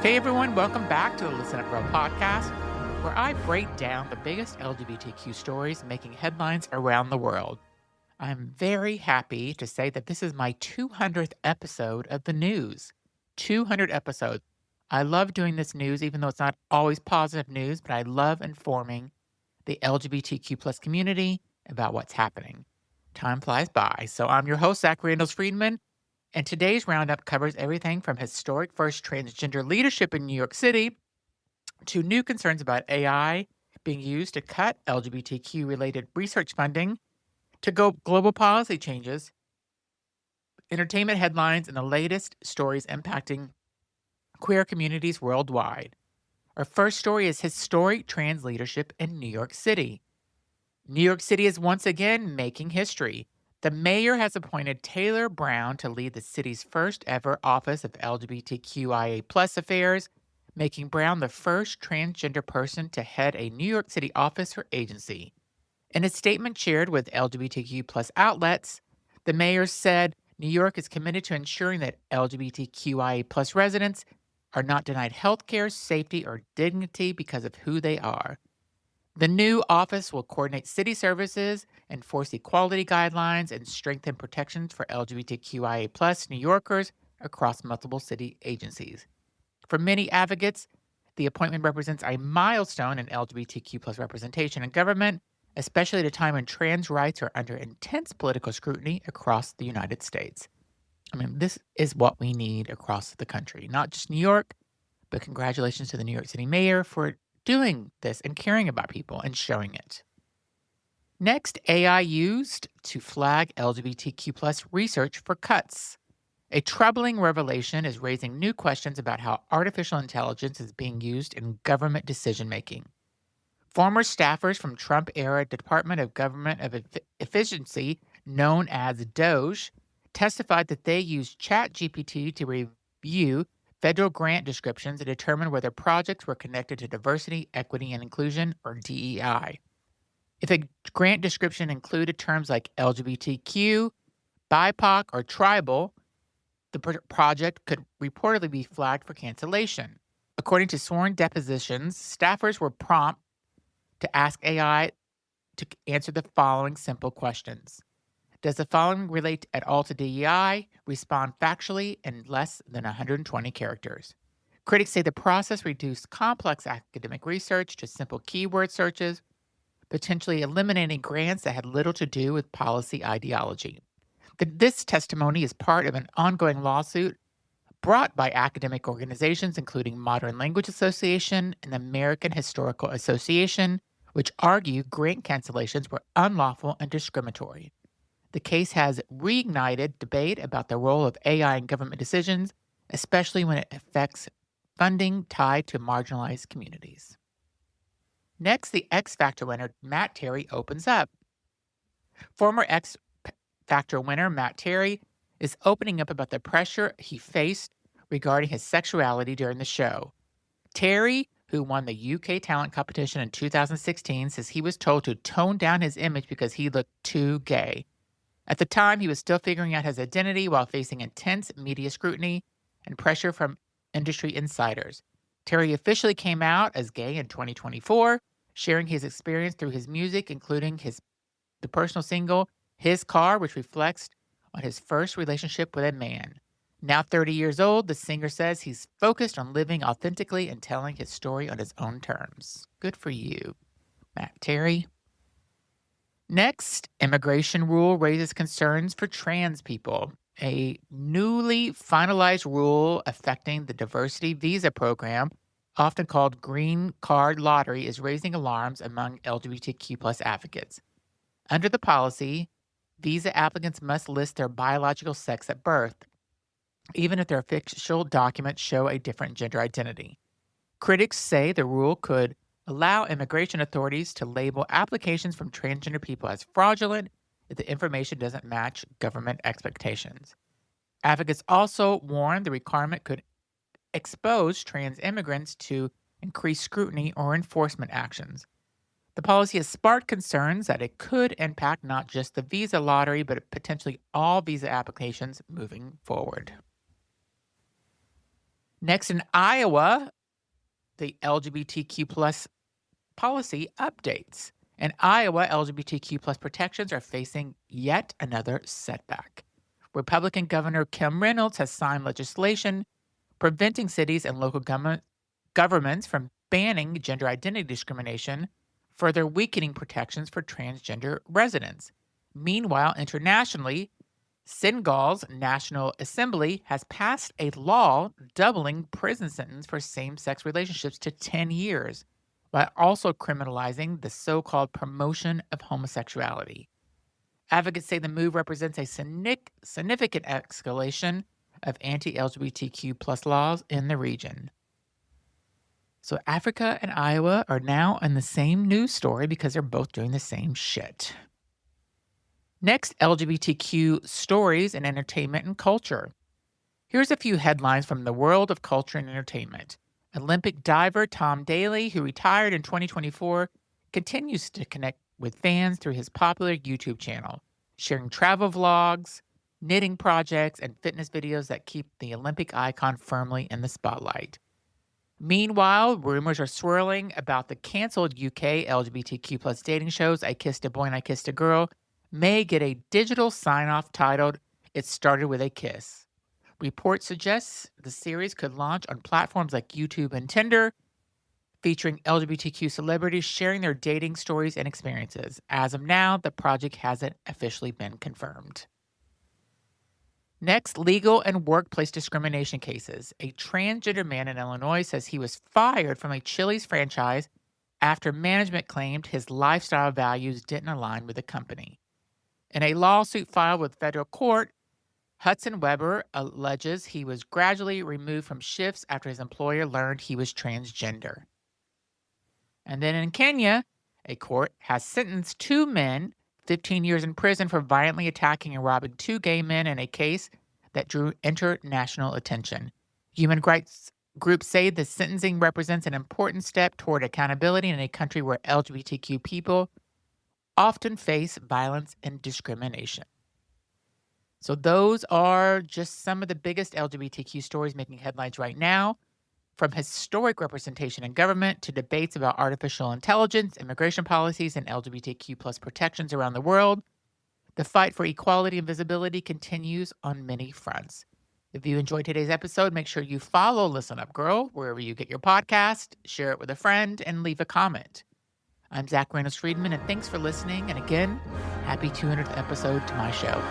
Hey everyone, welcome back to the Listen Up Bro podcast, where I break down the biggest LGBTQ stories making headlines around the world. I'm very happy to say that this is my 200th episode of the news. 200 episodes. I love doing this news, even though it's not always positive news, but I love informing the LGBTQ plus community about what's happening. Time flies by. So I'm your host, Zach Randles-Friedman, and today's roundup covers everything from historic first transgender leadership in New York City to new concerns about AI being used to cut LGBTQ-related research funding to global policy changes, entertainment headlines, and the latest stories impacting queer communities worldwide. Our first story is historic trans leadership in New York City. New York City is once again making history. The mayor has appointed Taylor Brown to lead the city's first ever Office of LGBTQIA affairs, making Brown the first transgender person to head a New York City office or agency. In a statement shared with LGBTQ outlets, the mayor said New York is committed to ensuring that LGBTQIA residents are not denied health care, safety, or dignity because of who they are. The new office will coordinate city services, enforce equality guidelines, and strengthen protections for LGBTQIA New Yorkers across multiple city agencies. For many advocates, the appointment represents a milestone in LGBTQ representation in government, especially at a time when trans rights are under intense political scrutiny across the United States. I mean, this is what we need across the country, not just New York, but congratulations to the New York City mayor for doing this and caring about people and showing it. Next, AI used to flag LGBTQ research for cuts. A troubling revelation is raising new questions about how artificial intelligence is being used in government decision-making. Former staffers from Trump-era Department of Government of Efficiency, known as DOGE, testified that they used ChatGPT to review federal grant descriptions and determine whether projects were connected to diversity, equity, and inclusion, or DEI. If a grant description included terms like LGBTQ, BIPOC, or tribal, the project could reportedly be flagged for cancellation. According to sworn depositions, staffers were prompted to ask AI to answer the following simple questions. Does the following relate at all to DEI? Respond factually in less than 120 characters. Critics say the process reduced complex academic research to simple keyword searches, potentially eliminating grants that had little to do with policy ideology. This testimony is part of an ongoing lawsuit brought by academic organizations including Modern Language Association and the American Historical Association, which argue grant cancellations were unlawful and discriminatory. The case has reignited debate about the role of AI in government decisions, especially when it affects funding tied to marginalized communities. Next, the X Factor winner, Matt Terry, opens up. Former X Factor winner Matt Terry is opening up about the pressure he faced regarding his sexuality during the show. Terry, who won the UK talent competition in 2016, says he was told to tone down his image because he looked too gay. At the time, he was still figuring out his identity while facing intense media scrutiny and pressure from industry insiders. Terry officially came out as gay in 2024, sharing his experience through his music, including the personal single, His Car, which reflects on his first relationship with a man. Now 30 years old, the singer says he's focused on living authentically and telling his story on his own terms. Good for you, Matt Terry. Next, immigration rule raises concerns for trans people. A newly finalized rule affecting the diversity visa program, often called Green Card Lottery, is raising alarms among LGBTQ advocates. Under the policy, visa applicants must list their biological sex at birth, even if their official documents show a different gender identity. Critics say the rule could allow immigration authorities to label applications from transgender people as fraudulent if the information doesn't match government expectations. Advocates also warn the requirement could expose trans immigrants to increased scrutiny or enforcement actions. The policy has sparked concerns that it could impact not just the visa lottery, but potentially all visa applications moving forward. Next, in Iowa, the LGBTQ plus policy updates. In Iowa, LGBTQ plus protections are facing yet another setback. Republican Governor Kim Reynolds has signed legislation preventing cities and local governments from banning gender identity discrimination, further weakening protections for transgender residents. Meanwhile, internationally, Senegal's National Assembly has passed a law doubling prison sentence for same-sex relationships to 10 years, while also criminalizing the so-called promotion of homosexuality. Advocates say the move represents a significant escalation of anti-LGBTQ plus laws in the region. So Africa and Iowa are now in the same news story because they're both doing the same shit. Next, LGBTQ stories in entertainment and culture. Here's a few headlines from the world of culture and entertainment. Olympic diver Tom Daley, who retired in 2024, continues to connect with fans through his popular YouTube channel, sharing travel vlogs, knitting projects, and fitness videos that keep the Olympic icon firmly in the spotlight. Meanwhile, rumors are swirling about the canceled UK LGBTQ plus dating shows I Kissed a Boy and I Kissed a Girl may get a digital sign-off titled It Started with a Kiss. Reports suggest the series could launch on platforms like YouTube and Tinder, featuring LGBTQ celebrities sharing their dating stories and experiences. As of now, the project hasn't officially been confirmed. Next, legal and workplace discrimination cases. A transgender man in Illinois says he was fired from a Chili's franchise after management claimed his lifestyle values didn't align with the company. In a lawsuit filed with federal court, Hudson Weber alleges he was gradually removed from shifts after his employer learned he was transgender. And then in Kenya, a court has sentenced 2 men 15 years in prison for violently attacking and robbing 2 gay men in a case that drew international attention. Human rights groups say the sentencing represents an important step toward accountability in a country where LGBTQ people often face violence and discrimination. So those are just some of the biggest LGBTQ stories making headlines right now, from historic representation in government to debates about artificial intelligence, immigration policies, and LGBTQ plus protections around the world. The fight for equality and visibility continues on many fronts. If you enjoyed today's episode, make sure you follow Listen Up Girl wherever you get your podcast, share it with a friend, and leave a comment. I'm Randles-Friedman, and thanks for listening. And again, happy 200th episode to my show.